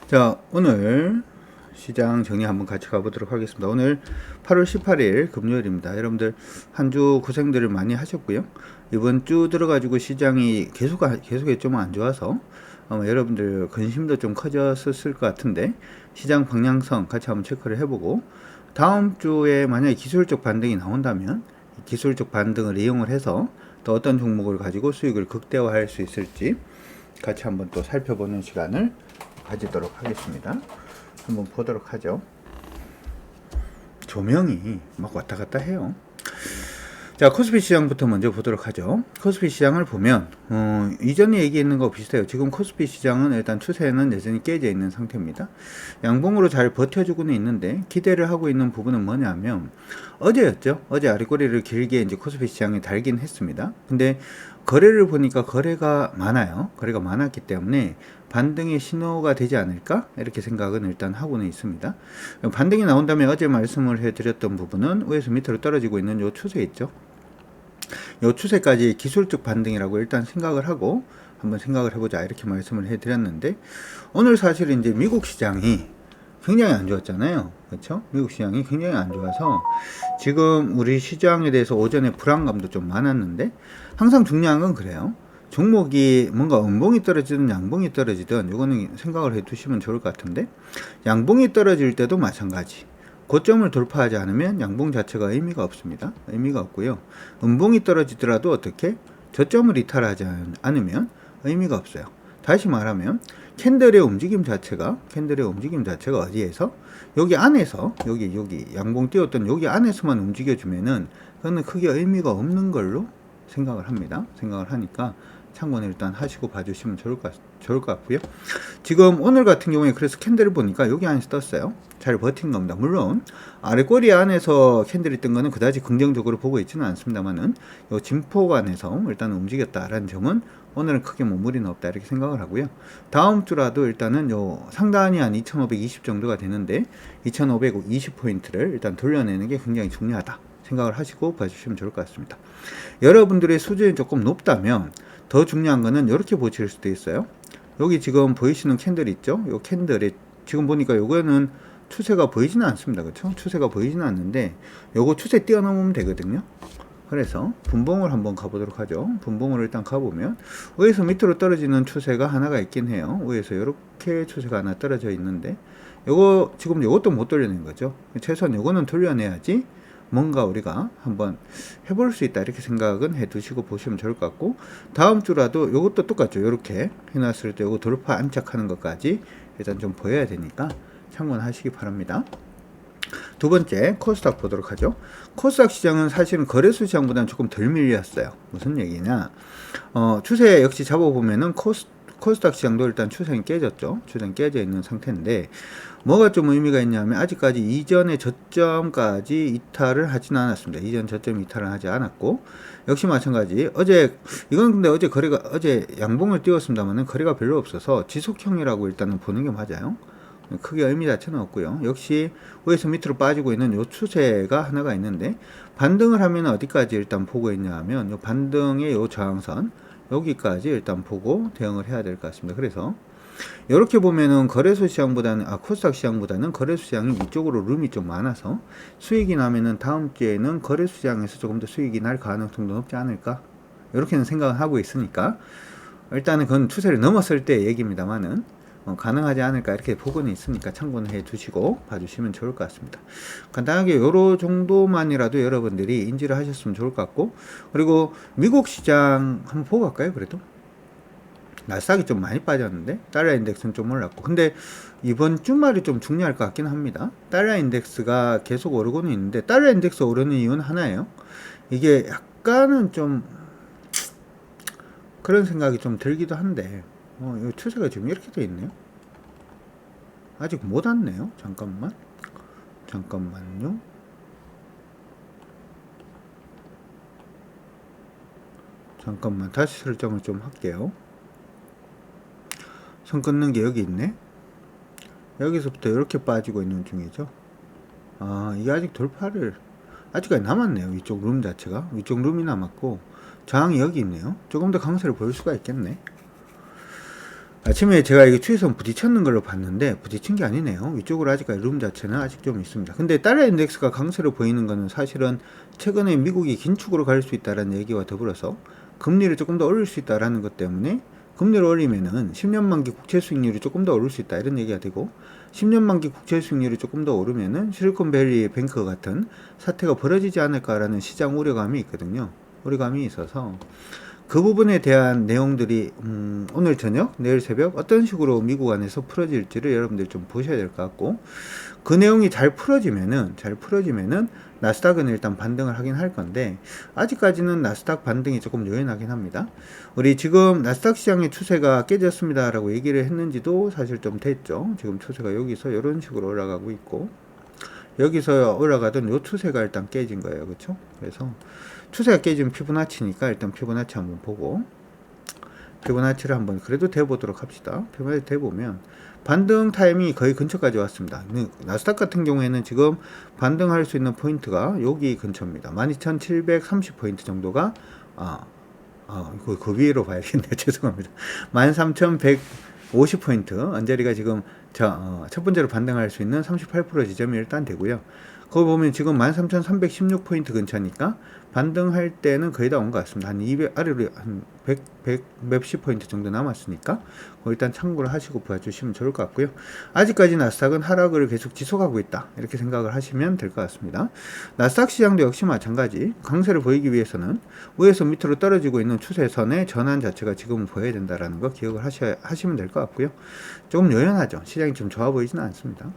자, 오늘 시장 정리 한번 같이 가보도록 하겠습니다. 오늘 8월 18일 금요일입니다. 여러분들 한 주 고생들을 많이 하셨고요. 이번 주 들어가지고 시장이 계속에 좀 안 좋아서 여러분들 근심도 좀 커졌을 것 같은데 시장 방향성 같이 한번 체크를 해보고 다음 주에 만약에 기술적 반등이 나온다면 기술적 반등을 이용을 해서 또 어떤 종목을 가지고 수익을 극대화할 수 있을지 같이 한번 또 살펴보는 시간을 가지도록 하겠습니다. 한번 보도록 하죠. 조명이 막 왔다 갔다 해요. 자, 코스피 시장부터 먼저 보도록 하죠. 코스피 시장을 보면 이전에 얘기했는 거 비슷해요. 지금 코스피 시장은 일단 추세는 여전히 깨져 있는 상태입니다. 양봉으로 잘 버텨주고는 있는데 기대를 하고 있는 부분은 뭐냐면 어제였죠. 어제 아래꼬리를 길게 이제 코스피 시장이 달긴 했습니다. 근데 거래를 보니까 거래가 많아요. 거래가 많았기 때문에 반등의 신호가 되지 않을까? 이렇게 생각은 일단 하고는 있습니다. 반등이 나온다면 어제 말씀을 해드렸던 부분은 위에서 밑으로 떨어지고 있는 요 추세 있죠. 요 추세까지 기술적 반등이라고 일단 생각을 하고 한번 생각을 해보자 이렇게 말씀을 해드렸는데 오늘 사실 이제 미국 시장이 굉장히 안 좋았잖아요. 그렇죠? 미국 시장이 굉장히 안 좋아서 지금 우리 시장에 대해서 오전에 불안감도 좀 많았는데 항상 중요한 건 그래요. 종목이 뭔가 음봉이 떨어지든 양봉이 떨어지든 이거는 생각을 해 두시면 좋을 것 같은데 양봉이 떨어질 때도 마찬가지. 고점을 돌파하지 않으면 양봉 자체가 의미가 없습니다. 의미가 없고요. 음봉이 떨어지더라도 어떻게 저점을 이탈하지 않으면 의미가 없어요. 다시 말하면 캔들의 움직임 자체가 어디에서 여기 안에서 여기 양봉 띄웠던 여기 안에서만 움직여주면은 그거는 크게 의미가 없는 걸로 생각을 합니다. 생각을 하니까 참고는 일단 하시고 봐주시면 좋을 것 같고요. 지금 오늘 같은 경우에 그래서 캔들을 보니까 여기 안에서 떴어요. 잘 버틴 겁니다. 물론 아래 꼬리 안에서 캔들이 뜬 거는 그다지 긍정적으로 보고 있지는 않습니다만은 요 진포관에서 일단 움직였다라는 점은 오늘은 크게 뭐 무리는 없다 이렇게 생각을 하고요. 다음 주라도 일단은 요 상단이 한 2520 정도가 되는데 2520포인트를 일단 돌려내는 게 굉장히 중요하다 생각을 하시고 봐주시면 좋을 것 같습니다. 여러분들의 수준이 조금 높다면 더 중요한 거는 이렇게 보실 수도 있어요. 여기 지금 보이시는 캔들 있죠? 요 캔들이 지금 보니까 요거는 추세가 보이지는 않습니다. 그렇죠? 추세가 보이지는 않는데 요거 추세 뛰어넘으면 되거든요. 그래서 분봉을 한번 가보도록 하죠. 분봉을 일단 가보면 위에서 밑으로 떨어지는 추세가 하나가 있긴 해요. 위에서 이렇게 추세가 하나 떨어져 있는데 요거 지금 요것도 못 돌려낸 거죠. 최소한 요거는 돌려내야지 뭔가 우리가 한번 해볼 수 있다 이렇게 생각은 해 두시고 보시면 좋을 것 같고 다음 주라도 요것도 똑같죠. 이렇게 해놨을 때 요거 돌파 안착하는 것까지 일단 좀 보여야 되니까 참고는 하시기 바랍니다. 두 번째 코스닥 보도록 하죠. 코스닥 시장은 사실은 거래소 시장보다는 조금 덜 밀렸어요. 무슨 얘기냐 추세 역시 잡아보면은 코스닥 시장도 일단 추세는 깨졌죠. 추세는 깨져 있는 상태인데 뭐가 좀 의미가 있냐면 아직까지 이전의 저점까지 이탈을 하지는 않았습니다. 이전 저점 이탈을 하지 않았고 역시 마찬가지 이건 근데 어제 양봉을 띄웠습니다만 거래가 별로 없어서 지속형이라고 일단은 보는 게 맞아요. 크게 의미 자체는 없고요. 역시 위에서 밑으로 빠지고 있는 요 추세가 하나가 있는데 반등을 하면 어디까지 일단 보고 있냐 하면 요 반등의 요 저항선 여기까지 일단 보고 대응을 해야 될 것 같습니다. 그래서 이렇게 보면은 코스닥 시장보다는 거래소 시장이 이쪽으로 룸이 좀 많아서 수익이 나면은 다음 주에는 거래소 시장에서 조금 더 수익이 날 가능성도 높지 않을까 이렇게는 생각을 하고 있으니까 일단은 그건 추세를 넘었을 때 얘기입니다만은 가능하지 않을까 이렇게 보고는 있으니까 참고는 해 두시고 봐주시면 좋을 것 같습니다. 간단하게 요로 정도만이라도 여러분들이 인지를 하셨으면 좋을 것 같고 그리고 미국 시장 한번 보고 갈까요? 그래도 나스닥이 좀 많이 빠졌는데 달러 인덱스는 좀 올랐고 근데 이번 주말이 좀 중요할 것 같긴 합니다. 달러 인덱스가 계속 오르고는 있는데 달러 인덱스 오르는 이유는 하나예요. 이게 약간은 좀 그런 생각이 좀 들기도 한데 이 추세가 지금 이렇게 돼 있네요. 아직 못 왔네요. 잠깐만요. 잠깐만 다시 설정을 좀 할게요. 선 끊는 게 여기 있네. 여기서부터 이렇게 빠지고 있는 중이죠. 이게 아직 돌파를 아직까지 남았네요. 위쪽 룸 자체가 위쪽 룸이 남았고 저항이 여기 있네요. 조금 더 강세를 보일 수가 있겠네. 아침에 제가 이게 추세선 부딪혔는 걸로 봤는데 부딪힌 게 아니네요. 위쪽으로 아직까지 룸 자체는 아직 좀 있습니다. 근데 달러 인덱스가 강세로 보이는 거는 사실은 최근에 미국이 긴축으로 갈 수 있다는 얘기와 더불어서 금리를 조금 더 올릴 수 있다라는 것 때문에 금리를 올리면은 10년 만기 국채 수익률이 조금 더 오를 수 있다 이런 얘기가 되고 10년 만기 국채 수익률이 조금 더 오르면은 실리콘밸리 뱅크 같은 사태가 벌어지지 않을까라는 시장 우려감이 있거든요. 우려감이 있어서 그 부분에 대한 내용들이 오늘 저녁, 내일 새벽 어떤 식으로 미국 안에서 풀어질지를 여러분들이 좀 보셔야 될 것 같고 그 내용이 잘 풀어지면은 나스닥은 일단 반등을 하긴 할 건데 아직까지는 나스닥 반등이 조금 요연하긴 합니다. 우리 지금 나스닥 시장의 추세가 깨졌습니다 라고 얘기를 했는지도 사실 좀 됐죠. 지금 추세가 여기서 이런 식으로 올라가고 있고 여기서 올라가던 요 추세가 일단 깨진 거예요. 그렇죠? 그래서 추세가 깨지면 피보나치니까 일단 피보나치 한번 보고 피보나치를 한번 그래도 대보도록 합시다. 피보나치 대보면 반등 타이밍이 거의 근처까지 왔습니다. 나스닥 같은 경우에는 지금 반등할 수 있는 포인트가 여기 근처입니다. 12,730포인트 정도가 그 위로 봐야겠네요. 죄송합니다. 13,150포인트 언저리가 지금 첫 번째로 반등할 수 있는 38% 지점이 일단 되고요. 거기 보면 지금 13,316포인트 근처니까 반등할 때는 거의 다 온 것 같습니다. 한 200, 아래로 한 100 몇십 포인트 정도 남았으니까 그거 일단 참고를 하시고 봐주시면 좋을 것 같고요. 아직까지 나스닥은 하락을 계속 지속하고 있다. 이렇게 생각을 하시면 될 것 같습니다. 나스닥 시장도 역시 마찬가지. 강세를 보이기 위해서는 위에서 밑으로 떨어지고 있는 추세선의 전환 자체가 지금은 보여야 된다라는 거 기억을 하시면 될 것 같고요. 조금 요연하죠. 시장이 좀 좋아 보이지는 않습니다.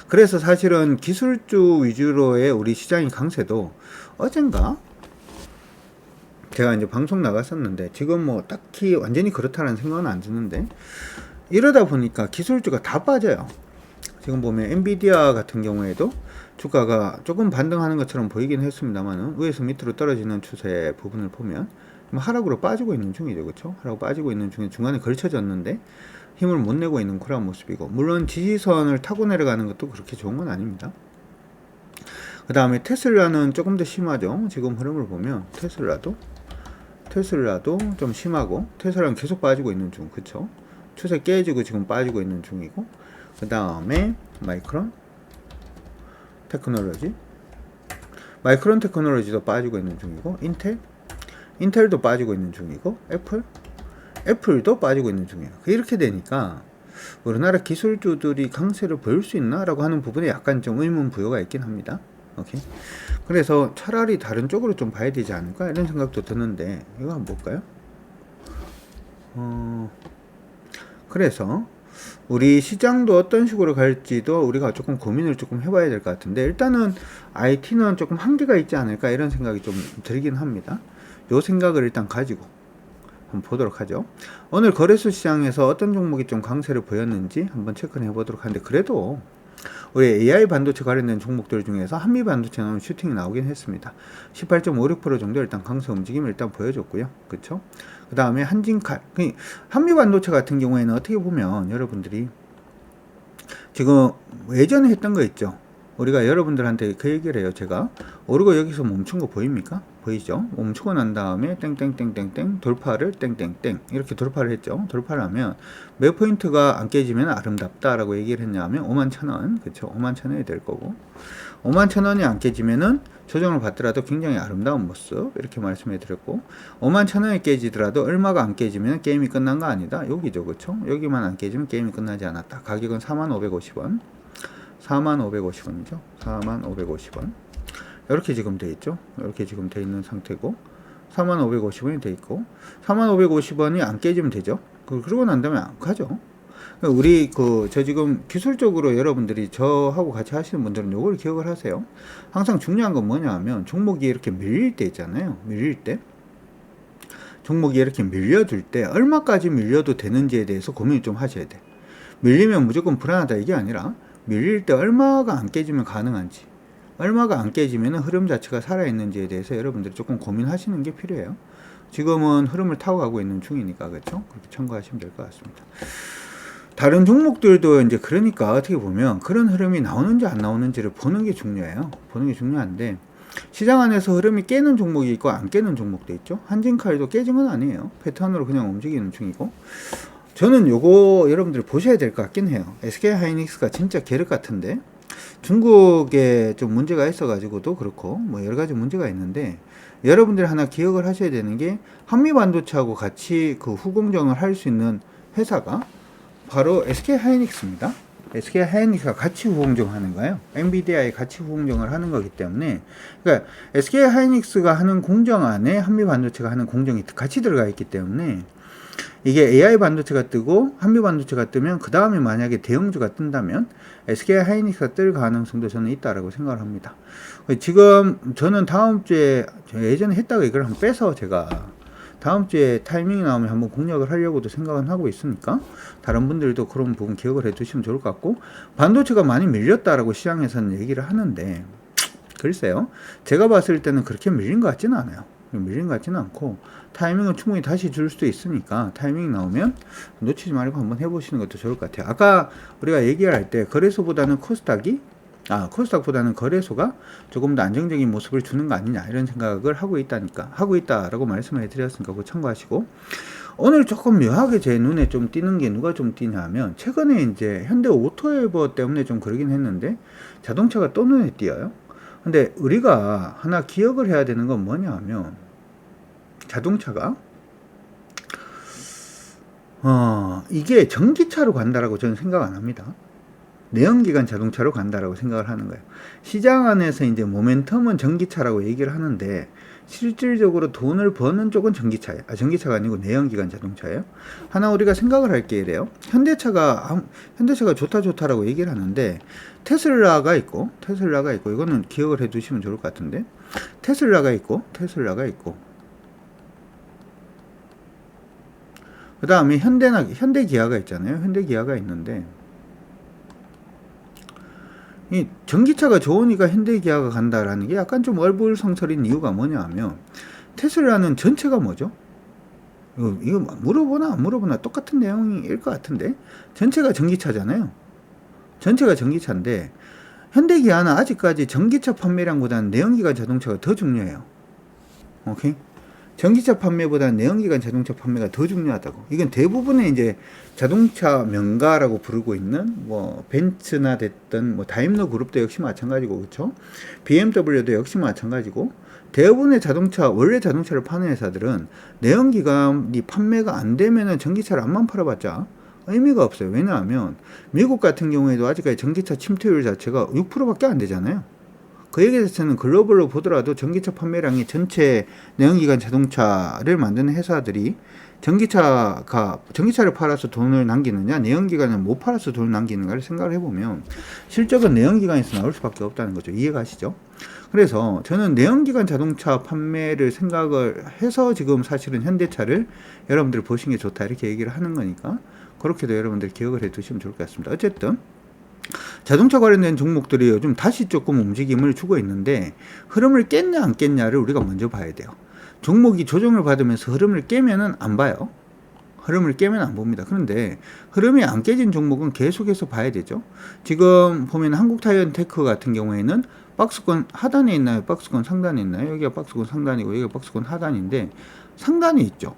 그래서 사실은 기술주 위주로의 우리 시장의 강세도 어젠가 제가 이제 방송 나갔었는데 지금 뭐 딱히 완전히 그렇다는 생각은 안 드는데 이러다 보니까 기술주가 다 빠져요. 지금 보면 엔비디아 같은 경우에도 주가가 조금 반등하는 것처럼 보이긴 했습니다만 위에서 밑으로 떨어지는 추세 부분을 보면 하락으로 빠지고 있는 중이죠. 그렇죠? 하락으로 빠지고 있는 중에 중간에 걸쳐졌는데 힘을 못 내고 있는 그런 모습이고 물론 지지선을 타고 내려가는 것도 그렇게 좋은 건 아닙니다. 그 다음에 테슬라는 조금 더 심하죠. 지금 흐름을 보면 테슬라도 좀 심하고 테슬라는 계속 빠지고 있는 중. 그쵸? 추세 깨지고 지금 빠지고 있는 중이고 그 다음에 마이크론 테크놀로지도 빠지고 있는 중이고 인텔도 빠지고 있는 중이고 애플도 빠지고 있는 중이에요. 이렇게 되니까 우리나라 기술주들이 강세를 보일 수 있나? 라고 하는 부분에 약간 좀 의문 부여가 있긴 합니다. 오케이. 그래서 차라리 다른 쪽으로 좀 봐야 되지 않을까? 이런 생각도 드는데, 이거 한번 볼까요? 그래서 우리 시장도 어떤 식으로 갈지도 우리가 조금 고민을 조금 해봐야 될 것 같은데, 일단은 IT는 조금 한계가 있지 않을까? 이런 생각이 좀 들긴 합니다. 요 생각을 일단 가지고 한번 보도록 하죠. 오늘 거래소 시장에서 어떤 종목이 좀 강세를 보였는지 한번 체크를 해보도록 하는데 그래도 우리 AI 반도체 관련된 종목들 중에서 한미 반도체 나오는 슈팅이 나오긴 했습니다. 18.56% 정도 일단 강세 움직임을 일단 보여줬고요. 그쵸? 그 다음에 한진칼, 한미 반도체 같은 경우에는 어떻게 보면 여러분들이 지금 예전에 했던 거 있죠. 우리가 여러분들한테 그 얘기를 해요. 제가 오르고 여기서 멈춘 거 보입니까? 보이죠? 멈추고 난 다음에 땡땡땡땡땡 돌파를 땡땡땡 이렇게 돌파를 했죠. 돌파를 하면 몇 포인트가 안 깨지면 아름답다라고 얘기를 했냐면 51,000원 그쵸? 51,000원이 될 거고 51,000원이 안 깨지면은 조정을 받더라도 굉장히 아름다운 모습 이렇게 말씀해 드렸고 51,000원이 깨지더라도 얼마가 안 깨지면 게임이 끝난 거 아니다. 여기죠. 그쵸? 여기만 안 깨지면 게임이 끝나지 않았다. 가격은 45,550원 45,550원이죠. 45,550원. 이렇게 지금 돼 있죠. 이렇게 지금 돼 있는 상태고 45,550원이 돼 있고 45,550원이 안 깨지면 되죠. 그러고 난 다음에 안 가죠. 우리 저 지금 기술적으로 여러분들이 저하고 같이 하시는 분들은 요걸 기억을 하세요. 항상 중요한 건 뭐냐 하면 종목이 이렇게 밀릴 때 있잖아요. 밀릴 때 종목이 이렇게 밀려줄 때 얼마까지 밀려도 되는지에 대해서 고민을 좀 하셔야 돼. 밀리면 무조건 불안하다 이게 아니라 밀릴 때 얼마가 안 깨지면 가능한지 얼마가 안 깨지면 흐름 자체가 살아있는지에 대해서 여러분들이 조금 고민하시는 게 필요해요. 지금은 흐름을 타고 가고 있는 중이니까 그렇죠? 그렇게 참고하시면 될 것 같습니다. 다른 종목들도 이제 그러니까 어떻게 보면 그런 흐름이 나오는지 안 나오는지를 보는 게 중요해요. 보는 게 중요한데 시장 안에서 흐름이 깨는 종목이 있고 안 깨는 종목도 있죠. 한진칼도 깨진 건 아니에요. 패턴으로 그냥 움직이는 중이고 저는 요거 여러분들이 보셔야 될 것 같긴 해요. SK 하이닉스가 진짜 계륵 같은데 중국에 좀 문제가 있어가지고도 그렇고 뭐 여러 가지 문제가 있는데 여러분들이 하나 기억을 하셔야 되는 게 한미 반도체하고 같이 그 후공정을 할 수 있는 회사가 바로 SK 하이닉스입니다. SK 하이닉스가 같이 후공정하는 거예요. 엔비디아에 같이 후공정을 하는 거기 때문에 그러니까 SK 하이닉스가 하는 공정 안에 한미 반도체가 하는 공정이 같이 들어가 있기 때문에 이게 AI 반도체가 뜨고 한미 반도체가 뜨면 그 다음에 만약에 대형주가 뜬다면 SK 하이닉스가 뜰 가능성도 저는 있다라고 생각을 합니다. 지금 저는 다음 주에 예전에 했다가 이걸 한번 빼서 제가 다음 주에 타이밍이 나오면 한번 공략을 하려고도 생각은 하고 있으니까 다른 분들도 그런 부분 기억을 해 두시면 좋을 것 같고 반도체가 많이 밀렸다라고 시장에서는 얘기를 하는데 글쎄요. 제가 봤을 때는 그렇게 밀린 것 같지는 않아요. 밀린 것 같지는 않고 타이밍은 충분히 다시 줄 수도 있으니까 타이밍이 나오면 놓치지 말고 한번 해보시는 것도 좋을 것 같아요. 아까 우리가 얘기를 할 때 거래소보다는 코스닥보다는 거래소가 조금 더 안정적인 모습을 주는 거 아니냐 이런 생각을 하고 있다라고 말씀을 해드렸으니까 그거 참고하시고 오늘 조금 묘하게 제 눈에 좀 띄는 게 누가 좀 띄냐면 최근에 이제 현대 오토웨버 때문에 좀 그러긴 했는데 자동차가 또 눈에 띄어요. 근데 우리가 하나 기억을 해야 되는 건 뭐냐 하면 자동차가 이게 전기차로 간다라고 저는 생각 안 합니다. 내연기관 자동차로 간다라고 생각을 하는 거예요. 시장 안에서 이제 모멘텀은 전기차라고 얘기를 하는데 실질적으로 돈을 버는 쪽은 전기차예요. 전기차가 아니고 내연기관 자동차예요. 하나 우리가 생각을 할 게 이래요. 현대차가 좋다라고 얘기를 하는데 테슬라가 있고 이거는 기억을 해 두시면 좋을 것 같은데 테슬라가 있고 그 다음에 현대기아가 있잖아요. 현대기아가 있는데 이 전기차가 좋으니까 현대기아가 간다라는 게 약간 좀 얼불성설인 이유가 뭐냐 하면 테슬라는 전체가 뭐죠? 이거 물어보나 안 물어보나 똑같은 내용일 것 같은데 전체가 전기차잖아요. 전체가 전기차인데 현대기아는 아직까지 전기차 판매량보다는 내연기관 자동차가 더 중요해요. 오케이? 전기차 판매보다는 내연기관 자동차 판매가 더 중요하다고. 이건 대부분의 이제 자동차 명가라고 부르고 있는 뭐 벤츠나 됐든 뭐 다임러 그룹도 역시 마찬가지고 그렇죠. BMW도 역시 마찬가지고 대부분의 원래 자동차를 파는 회사들은 내연기관이 판매가 안 되면은 전기차를 암만 팔아봤자 의미가 없어요. 왜냐하면 미국 같은 경우에도 아직까지 전기차 침투율 자체가 6%밖에 안 되잖아요. 그 얘기 자체는 글로벌로 보더라도 전기차 판매량이 전체 내연기관 자동차를 만드는 회사들이 전기차를 팔아서 돈을 남기느냐 내연기관을 못 팔아서 돈을 남기는가를 생각을 해보면 실적은 내연기관에서 나올 수밖에 없다는 거죠. 이해가시죠? 그래서 저는 내연기관 자동차 판매를 생각을 해서 지금 사실은 현대차를 여러분들 보시는 게 좋다 이렇게 얘기를 하는 거니까 그렇게도 여러분들 기억을 해 두시면 좋을 것 같습니다. 어쨌든 자동차 관련된 종목들이 요즘 다시 조금 움직임을 주고 있는데 흐름을 깼냐 안 깼냐를 우리가 먼저 봐야 돼요. 종목이 조정을 받으면서 흐름을 깨면은 안 봐요. 흐름을 깨면 안 봅니다. 그런데 흐름이 안 깨진 종목은 계속해서 봐야 되죠. 지금 보면 한국타이언테크 같은 경우에는 박스권 하단에 있나요? 박스권 상단에 있나요? 여기가 박스권 상단이고 여기가 박스권 하단인데 상단에 있죠.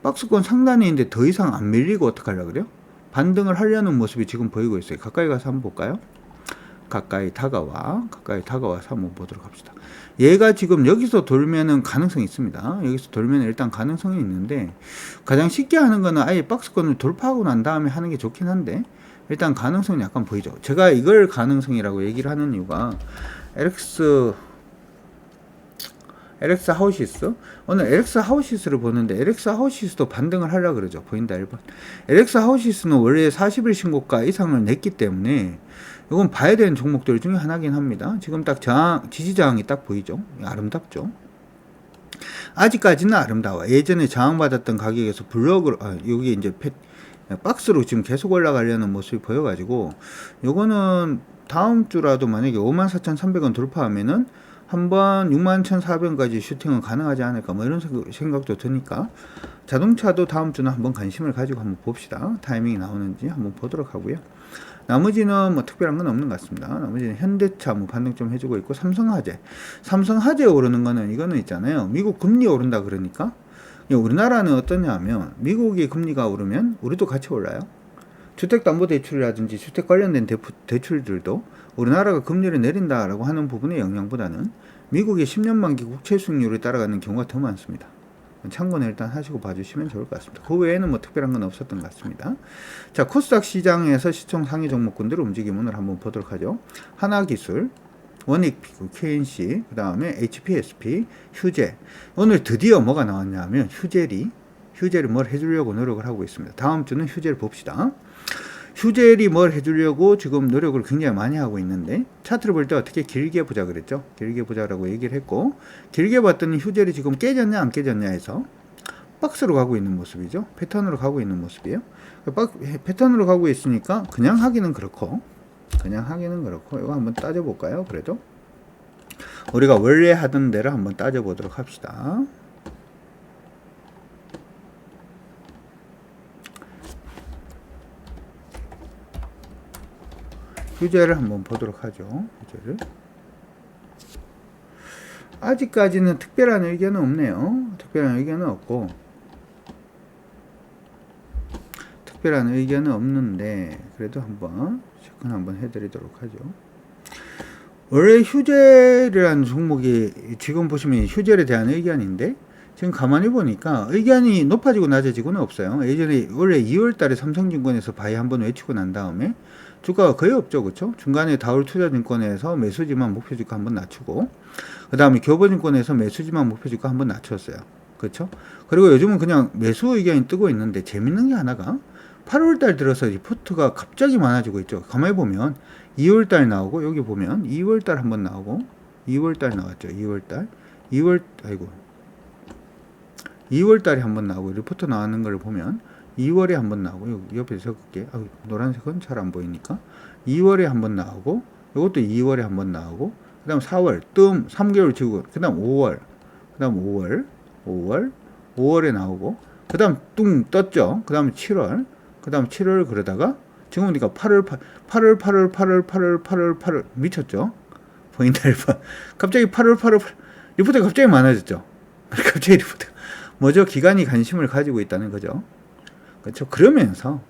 박스권 상단에 있는데 더 이상 안 밀리고 어떡하려고 그래요? 반등을 하려는 모습이 지금 보이고 있어요. 가까이 가서 한번 볼까요? 가까이 다가와서 한번 보도록 합시다. 얘가 지금 여기서 돌면은 가능성이 있습니다. 여기서 돌면 일단 가능성이 있는데 가장 쉽게 하는 거는 아예 박스권을 돌파하고 난 다음에 하는 게 좋긴 한데 일단 가능성이 약간 보이죠. 제가 이걸 가능성이라고 얘기를 하는 이유가 LX 하우시스 오늘 LX 하우시스를 보는데 LX 하우시스도 반등을 하려고 그러죠. 보인다 1번. LX 하우시스는 원래 40일 신고가 이상을 냈기 때문에 이건 봐야 되는 종목들 중에 하나긴 합니다. 지금 딱 지지 저항이 딱 보이죠. 아름답죠. 아직까지는 아름다워. 예전에 저항받았던 가격에서 여기 이제 박스로 지금 계속 올라가려는 모습이 보여가지고 요거는 다음 주라도 만약에 54,300원 돌파하면은 한번 61,400원까지 슈팅은 가능하지 않을까 뭐 이런 생각도 드니까 자동차도 다음 주는 한번 관심을 가지고 한번 봅시다. 타이밍이 나오는지 한번 보도록 하고요. 나머지는 뭐 특별한 건 없는 것 같습니다. 나머지는 현대차 뭐 반등 좀 해주고 있고 삼성화재 오르는 거는 이거는 있잖아요. 미국 금리 오른다 그러니까 우리나라는 어떠냐 하면 미국이 금리가 오르면 우리도 같이 올라요. 주택담보대출이라든지 주택 관련된 대출들도 우리나라가 금리를 내린다라고 하는 부분의 영향보다는 미국의 10년 만기 국채 수익률을 따라가는 경우가 더 많습니다. 참고는 일단 하시고 봐주시면 좋을 것 같습니다. 그 외에는 뭐 특별한 건 없었던 것 같습니다. 자, 코스닥 시장에서 시총 상위 종목군들 움직임 오늘 한번 보도록 하죠. 하나기술, 원익피구, QNC, 그 다음에 HPSP, 휴재. 오늘 드디어 뭐가 나왔냐 하면 휴젤이 뭘 해주려고 노력을 하고 있습니다. 다음 주는 휴젤 봅시다. 휴젤이 뭘 해주려고 지금 노력을 굉장히 많이 하고 있는데, 차트를 볼 때 어떻게 길게 보자 그랬죠. 길게 보자라고 얘기를 했고, 길게 봤더니 휴젤이 지금 깨졌냐 안 깨졌냐 해서 박스로 가고 있는 모습이죠. 패턴으로 가고 있는 모습이에요. 패턴으로 가고 있으니까 그냥 하기는 그렇고 이거 한번 따져볼까요? 그래도 우리가 원래 하던 대로 한번 따져보도록 합시다. 휴재를 한번 보도록 하죠. 휴재를. 아직까지는 특별한 의견은 없네요. 특별한 의견은 없고, 특별한 의견은 없는데 그래도 한번 체크는 한번 해드리도록 하죠. 원래 휴젤이라는 종목이 지금 보시면 휴젤에 대한 의견인데, 지금 가만히 보니까 의견이 높아지고 낮아지고는 없어요. 예전에 원래 2월달에 삼성증권에서 바이 한번 외치고 난 다음에 주가가 거의 없죠, 그렇죠? 중간에 다울투자증권에서 매수지만 목표주가 한번 낮추고, 그 다음에 교보증권에서 매수지만 목표주가 한번 낮췄어요, 그렇죠? 그리고 요즘은 그냥 매수 의견이 뜨고 있는데, 재밌는 게 하나가 8월달 들어서 리포트가 갑자기 많아지고 있죠. 가만히 보면 2월달 나오고, 여기 보면 2월달 한번 나오고, 2월달 나왔죠. 2월달에 한번 나오고, 리포트 나오는 걸 보면 2월에 한번 나오고, 여기 옆에 적을게. 노란색은 잘 안 보이니까. 2월에 한번 나오고, 이것도 2월에 한번 나오고, 그 다음 4월, 3개월 지고, 그 다음 5월, 5월에 나오고, 그 다음 뚱 떴죠. 그 다음 7월, 그러다가, 지금 보니까 8월, 미쳤죠? 보인다, 1번. 갑자기 8월, 리포트가 갑자기 많아졌죠? 갑자기 리포트가. 뭐죠? 기관이 관심을 가지고 있다는 거죠. 그렇죠? 그러면서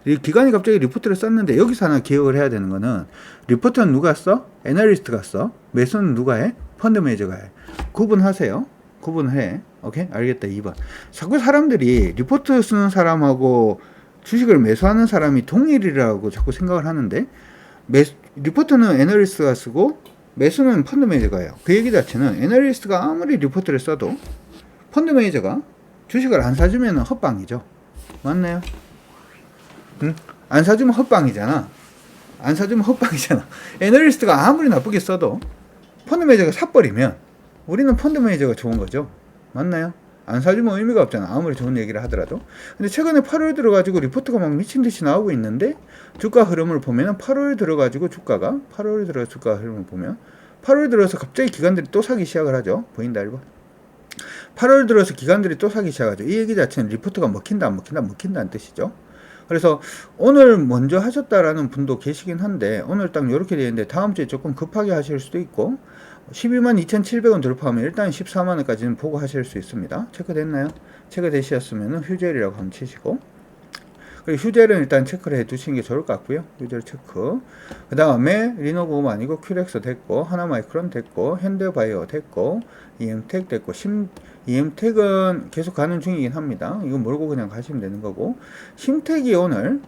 이 기관이 갑자기 리포트를 썼는데, 여기서 하나 기억을 해야 되는 거는, 리포트는 누가 써? 애널리스트가 써. 매수는 누가 해? 펀드 매니저가 해. 구분하세요. 구분해. 오케이? 알겠다. 2번. 자꾸 사람들이 리포트 쓰는 사람하고 주식을 매수하는 사람이 동일이라고 자꾸 생각을 하는데, 리포트는 애널리스트가 쓰고 매수는 펀드 매니저가 해요. 그 얘기 자체는 애널리스트가 아무리 리포트를 써도 펀드 매니저가 주식을 안 사주면 헛방이죠. 맞나요? 응? 안 사주면 헛방이잖아. 애널리스트가 아무리 나쁘게 써도 펀드 매니저가 사버리면 우리는 펀드 매니저가 좋은 거죠. 맞나요? 안 사주면 의미가 없잖아. 아무리 좋은 얘기를 하더라도. 근데 최근에 8월 들어가지고 리포트가 막 미친 듯이 나오고 있는데, 주가 흐름을 보면은 8월 들어가지고 주가 흐름을 보면 8월 들어서 갑자기 기관들이 또 사기 시작을 하죠. 보인다 1번. 8월 들어서 기관들이 또 사기 시작하죠. 이 얘기 자체는 리포트가 먹힌다 안 먹힌다는 뜻이죠. 그래서 오늘 먼저 하셨다라는 분도 계시긴 한데, 오늘 딱 이렇게 되어 있는데 다음 주에 조금 급하게 하실 수도 있고, 122,700원 돌파하면 일단 140만원까지는 보고 하실 수 있습니다. 체크됐나요? 체크되셨으면 휴젤이라고 한번 치시고, 그리고 휴젤은 일단 체크를 해 두시는 게 좋을 것 같고요. 휴젤 체크. 그 다음에 리노고가 아니고 큐렉스 됐고, 하나마이크론 됐고, 현대바이오 됐고, EM텍 됐고, EM텍은 계속 가는 중이긴 합니다. 이건 몰고 그냥 가시면 되는 거고, 심텍이 오늘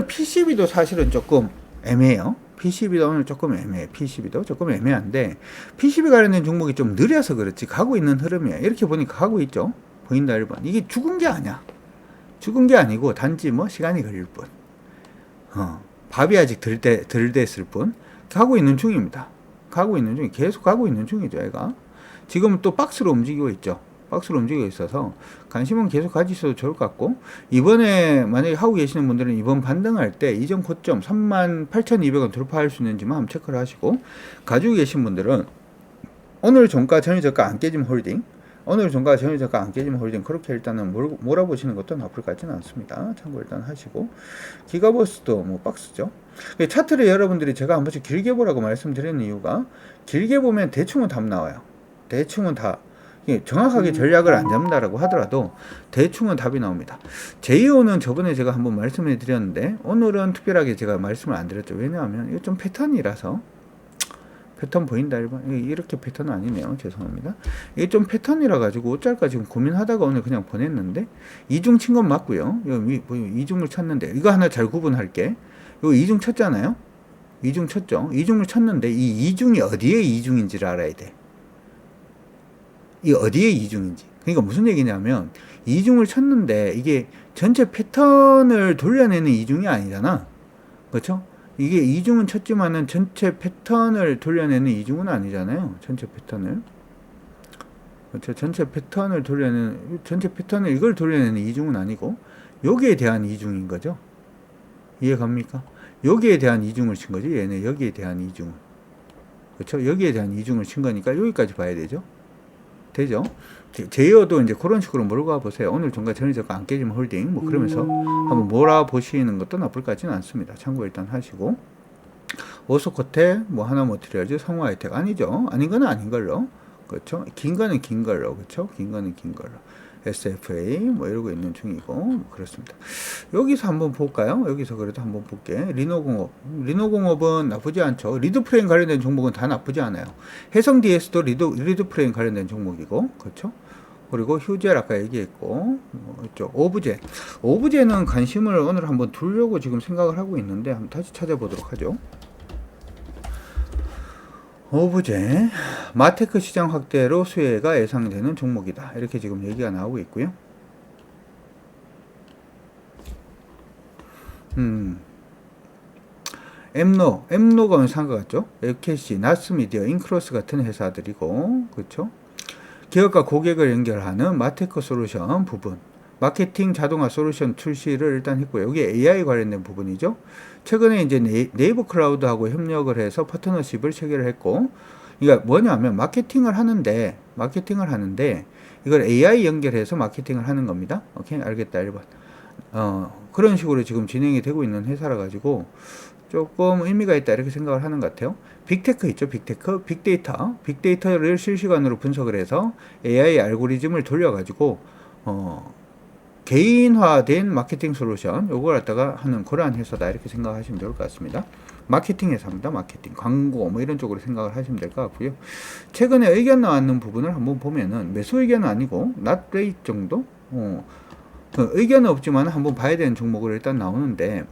PCB도 사실은 조금 애매해요. PCB도 오늘 조금 애매해. PCB도 조금 애매한데, PCB 관련된 종목이 좀 느려서 그렇지 가고 있는 흐름이에요. 이렇게 보니까 가고 있죠. 보인다 1번. 이게 죽은 게 아니야. 죽은 게 아니고 단지 뭐 시간이 걸릴 뿐. 밥이 아직 덜 됐을 뿐. 가고 있는 중입니다. 계속 가고 있는 중이죠, 얘가. 지금 또 박스로 움직이고 있죠. 박스로 움직이고 있어서 관심은 계속 가지셔도 좋을 것 같고, 이번에 만약에 하고 계시는 분들은 이번 반등할 때 이전 고점 38,200원 돌파할 수 있는지만 한번 체크를 하시고, 가지고 계신 분들은 오늘 종가 전일저가 안 깨지면 홀딩, 그렇게 일단은 몰아보시는 것도 나쁠 것 같지는 않습니다. 참고 일단 하시고, 기가버스도 뭐 박스죠. 차트를 여러분들이 제가 한 번씩 길게 보라고 말씀드리는 이유가, 길게 보면 대충은 답 나와요. 대충은 다 정확하게 전략을 안 잡는다라고 하더라도 대충은 답이 나옵니다. JO는 저번에 제가 한번 말씀해 드렸는데 오늘은 특별하게 제가 말씀을 안 드렸죠. 왜냐하면 이거 좀 패턴이라서. 패턴 보인다 1번. 이렇게 패턴은 아니네요. 죄송합니다. 이게 좀 패턴이라 가지고 어쩔까 지금 고민하다가 오늘 그냥 보냈는데 이중 친 건 맞고요. 이중을 쳤는데 이거 하나 잘 구분할게. 이거 이중 쳤잖아요. 이중 쳤죠. 이중을 쳤는데 이 이중이 어디에 이중인지를 알아야 돼. 이 어디에 이중인지. 그러니까 무슨 얘기냐면 이중을 쳤는데 이게 전체 패턴을 돌려내는 이중이 아니잖아. 그렇죠? 이게 이중은 쳤지만은 전체 패턴을 돌려내는 이중은 아니잖아요. 전체 패턴을. 그렇죠? 전체 패턴을 이걸 돌려내는 이중은 아니고 여기에 대한 이중인 거죠. 이해 갑니까? 여기에 대한 이중을 친 거지. 얘네 여기에 대한 이중을. 그렇죠? 여기에 대한 이중을 친 거니까 여기까지 봐야 되죠. 되죠? 제어도 이제 그런 식으로 몰고 가보세요. 오늘 종가 전일저가 안 깨지면 홀딩 뭐 그러면서 한번 몰아보시는 것도 나쁠 것 같지는 않습니다. 참고 일단 하시고 오스코테 뭐 하나모트리얼즈 성화이텍 아니죠. 아닌 거는 아닌 걸로. 그렇죠? 긴 거는 긴 걸로. 그렇죠? 긴 거는 긴 걸로. SFA 뭐 이러고 있는 중이고 뭐 그렇습니다. 여기서 한번 볼까요? 여기서 그래도 한번 볼게. 리노공업은 나쁘지 않죠. 리드프레임 관련된 종목은 다 나쁘지 않아요. 해성 DS도 리드프레임 관련된 종목이고 그렇죠? 그리고 휴젤 아까 얘기했고 이쪽 오브제는 관심을 오늘 한번 두려고 지금 생각을 하고 있는데 한번 다시 찾아보도록 하죠. 오브제 마테크 시장 확대로 수혜가 예상되는 종목이다. 이렇게 지금 얘기가 나오고 있고요. 엠노가 산것 같죠? FKC, 나스미디어, 인크로스 같은 회사들이고 그렇죠? 기업과 고객을 연결하는 마테크 솔루션 부분, 마케팅 자동화 솔루션 출시를 일단 했고요. 여기 AI 관련된 부분이죠. 최근에 이제 네이버 클라우드하고 협력을 해서 파트너십을 체결을 했고, 그러니까 뭐냐면 마케팅을 하는데 이걸 AI 연결해서 마케팅을 하는 겁니다. 오케이, 알겠다 1번. 그런 식으로 지금 진행이 되고 있는 회사라 가지고 조금 의미가 있다 이렇게 생각을 하는 것 같아요. 빅테크 있죠. 빅데이터를 실시간으로 분석을 해서 AI 알고리즘을 돌려가지고 개인화된 마케팅 솔루션 요걸 갖다가 하는 그러한 회사다 이렇게 생각하시면 좋을 것 같습니다. 마케팅 회사입니다. 마케팅, 광고 뭐 이런 쪽으로 생각을 하시면 될 것 같고요. 최근에 의견 나왔는 부분을 한번 보면은 매수 의견은 아니고 not rate 정도 의견은 없지만 한번 봐야 되는 종목을 일단 나오는데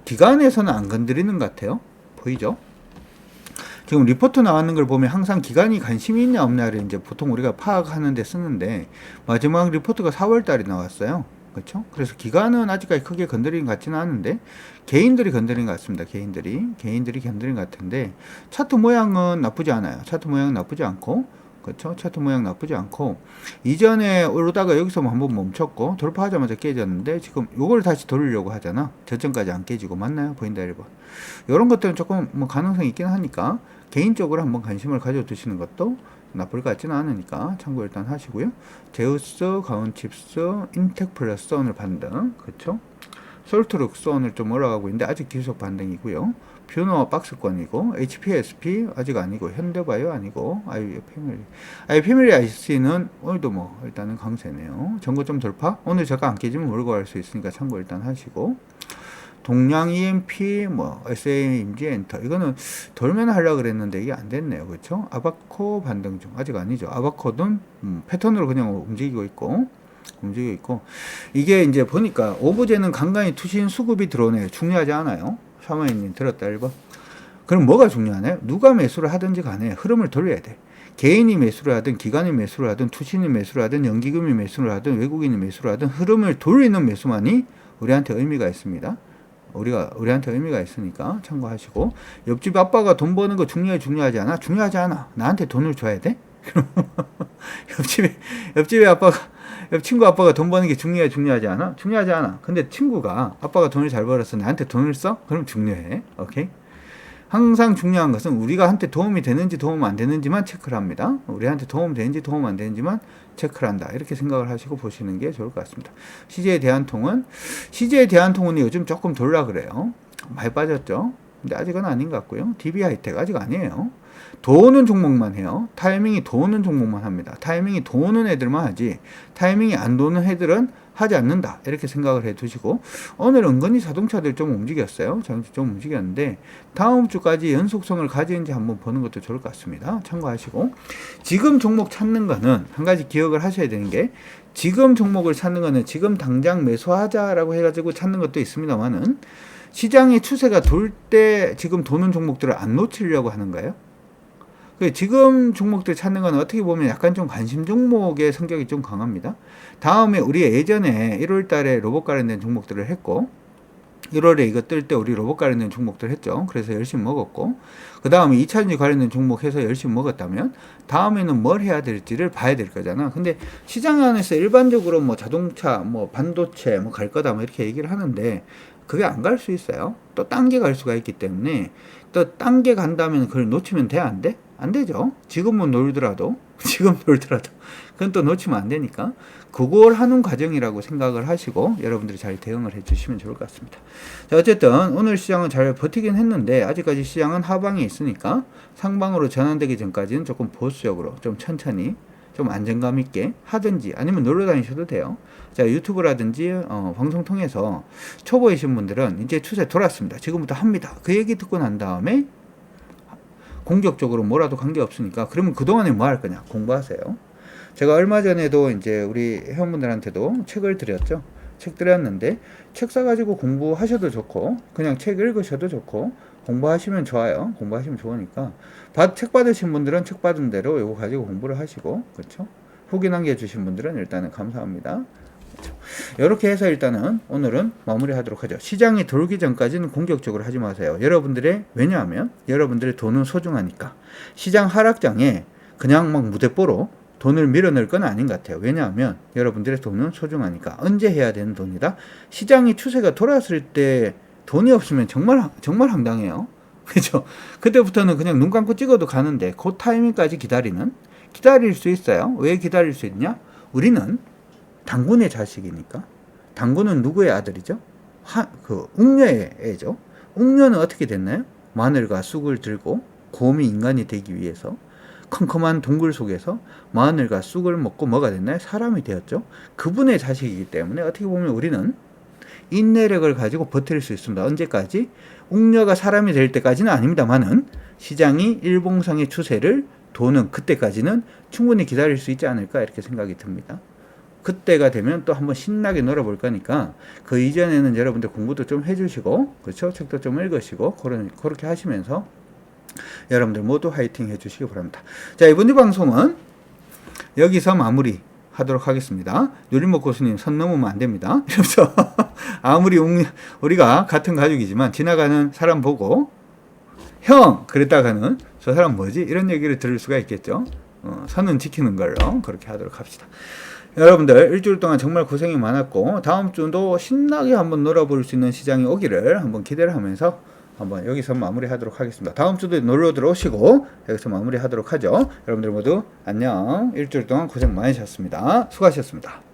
기관에서는 안 건드리는 것 같아요. 보이죠? 지금 리포트 나왔는 걸 보면 항상 기관이 관심이 있냐 없냐를 이제 보통 우리가 파악하는 데 쓰는데 마지막 리포트가 4월 달에 나왔어요. 그렇죠? 그래서 기관은 아직까지 크게 건드린 것 같지는 않은데 개인들이 건드린 것 같습니다. 개인들이 건드린 것 같은데 차트 모양은 나쁘지 않아요. 차트 모양은 나쁘지 않고 그렇죠? 차트 모양 나쁘지 않고 이전에 오르다가 여기서 한번 멈췄고 돌파하자마자 깨졌는데 지금 요걸 다시 돌리려고 하잖아. 저점까지 안 깨지고 맞나요? 보인다 1번. 이런 것들은 조금 뭐 가능성이 있긴 하니까 개인적으로 한번 관심을 가져 두시는 것도 나쁠 것 같지는 않으니까 참고 일단 하시고요. 제우스, 가온칩스, 인텍플러스 오늘 반등 그렇죠? 솔트룩스 오늘 좀 올라가고 있는데 아직 계속 반등이고요. 뷰노 박스권이고 HPSP 아직 아니고 현대바이오 아니고 아이패밀리 IC는 오늘도 뭐 일단은 강세네요. 전고점 돌파 오늘 저가 안 깨지면 몰고 갈 수 있으니까 참고 일단 하시고 동양 EMP 뭐 SA임지 엔터 이거는 돌면 하려고 그랬는데 이게 안 됐네요. 그렇죠? 아바코 반등 중 아직 아니죠. 아바코는 패턴으로 그냥 움직이고 있고 이게 이제 보니까 오브제는 간간히 투신 수급이 들어오네요. 중요하지 않아요. 샤머님 들었다 1번. 그럼 뭐가 중요하나요? 누가 매수를 하든지 간에 흐름을 돌려야 돼. 개인이 매수를 하든 기관이 매수를 하든 투신이 매수를 하든 연기금이 매수를 하든 외국인이 매수를 하든 흐름을 돌리는 매수만이 우리한테 의미가 있습니다. 우리한테 의미가 있으니까 참고하시고 옆집 아빠가 돈 버는 거 중요하지 않아? 중요하지 않아. 나한테 돈을 줘야 돼? 옆 친구 아빠가 돈 버는 게 중요하지 않아? 중요하지 않아. 근데 친구가 아빠가 돈을 잘 벌어서 나한테 돈을 써? 그럼 중요해. 오케이? 항상 중요한 것은 우리가 한테 도움이 되는지 도움 안 되는지만 체크를 합니다. 우리한테 도움 되는지 도움 안 되는지만 체크를 한다. 이렇게 생각을 하시고 보시는 게 좋을 것 같습니다. CJ 대한통운 요즘 조금 돌라 그래요. 많이 빠졌죠. 근데 아직은 아닌 것 같고요. DB하이텍 아직 아니에요. 도는 종목만 해요. 타이밍이 도는 종목만 합니다. 타이밍이 도는 애들만 하지 타이밍이 안 도는 애들은 하지 않는다. 이렇게 생각을 해 두시고, 오늘 은근히 자동차들 좀 움직였어요. 좀 움직였는데 다음 주까지 연속성을 가지는지 한번 보는 것도 좋을 것 같습니다. 참고하시고, 지금 종목 찾는 거는 한 가지 기억을 하셔야 되는 게, 지금 종목을 찾는 거는 지금 당장 매수하자라고 해가지고 찾는 것도 있습니다만은, 시장의 추세가 돌 때 지금 도는 종목들을 안 놓치려고 하는 거예요. 지금 종목들 찾는 건 어떻게 보면 약간 좀 관심 종목의 성격이 좀 강합니다. 다음에 우리 예전에 1월 달에 로봇 관련된 종목들을 했고, 1월에 이거 뜰 때 우리 로봇 관련된 종목들 했죠. 그래서 열심히 먹었고, 그 다음에 2차전지 관련된 종목 해서 열심히 먹었다면, 다음에는 뭘 해야 될지를 봐야 될 거잖아. 근데 시장 안에서 일반적으로 뭐 자동차, 뭐 반도체, 뭐 갈 거다, 뭐 이렇게 얘기를 하는데, 그게 안 갈 수 있어요. 또 딴 게 갈 수가 있기 때문에, 또 딴 게 간다면 그걸 놓치면 돼? 안 돼? 안 되죠. 지금은 놀더라도 그건 또 놓치면 안 되니까 그걸 하는 과정이라고 생각을 하시고 여러분들이 잘 대응을 해 주시면 좋을 것 같습니다. 자, 어쨌든 오늘 시장은 잘 버티긴 했는데 아직까지 시장은 하방에 있으니까 상방으로 전환되기 전까지는 조금 보수적으로 좀 천천히 좀 안정감 있게 하든지 아니면 놀러 다니셔도 돼요. 자, 유튜브라든지 방송 통해서 초보이신 분들은 이제 추세 돌았습니다. 지금부터 합니다. 그 얘기 듣고 난 다음에 공격적으로 뭐라도 관계없으니까 그러면 그동안에 뭐 할 거냐? 공부하세요. 제가 얼마 전에도 이제 우리 회원분들한테도 책을 드렸죠. 책 드렸는데 책 사가지고 공부하셔도 좋고 그냥 책 읽으셔도 좋고 공부하시면 좋아요. 공부하시면 좋으니까 책 받으신 분들은 책 받은 대로 이거 가지고 공부를 하시고, 그렇죠? 후기 남겨주신 분들은 일단은 감사합니다. 그렇죠? 이렇게 해서 일단은 오늘은 마무리하도록 하죠. 시장이 돌기 전까지는 공격적으로 하지 마세요. 왜냐하면 여러분들의 돈은 소중하니까. 시장 하락장에 그냥 막 무대뽀로 돈을 밀어넣을 건 아닌 것 같아요. 왜냐하면 여러분들의 돈은 소중하니까. 언제 해야 되는 돈이다. 시장이 추세가 돌아왔을 때 돈이 없으면 정말 황당해요. 그죠? 그때부터는 그냥 눈 감고 찍어도 가는데 그 타이밍까지 기다릴 수 있어요. 왜 기다릴 수 있냐? 우리는 당군의 자식이니까. 당군은 누구의 아들이죠? 웅녀의 애죠. 웅녀는 어떻게 됐나요? 마늘과 쑥을 들고 곰이 인간이 되기 위해서 컴컴한 동굴 속에서 마늘과 쑥을 먹고 뭐가 됐나요? 사람이 되었죠. 그분의 자식이기 때문에 어떻게 보면 우리는 인내력을 가지고 버틸 수 있습니다. 언제까지? 웅녀가 사람이 될 때까지는 아닙니다만은 시장이 일봉상의 추세를 도는 그때까지는 충분히 기다릴 수 있지 않을까 이렇게 생각이 듭니다. 그때가 되면 또 한번 신나게 놀아볼 거니까 그 이전에는 여러분들 공부도 좀 해주시고, 그렇죠? 책도 좀 읽으시고 그렇게 하시면서 여러분들 모두 화이팅 해주시기 바랍니다. 자, 이번 주 방송은 여기서 마무리 하도록 하겠습니다. 누림목 고수님 선 넘으면 안 됩니다. 그래서 아무리 우리가 같은 가족이지만 지나가는 사람 보고 형 그랬다가는 저 사람 뭐지? 이런 얘기를 들을 수가 있겠죠. 선은 지키는 걸로 그렇게 하도록 합시다. 여러분들 일주일 동안 정말 고생이 많았고 다음 주도 신나게 한번 놀아볼 수 있는 시장이 오기를 한번 기대를 하면서 한번 여기서 마무리하도록 하겠습니다. 다음 주도 놀러 들어오시고 여기서 마무리하도록 하죠. 여러분들 모두 안녕. 일주일 동안 고생 많으셨습니다. 수고하셨습니다.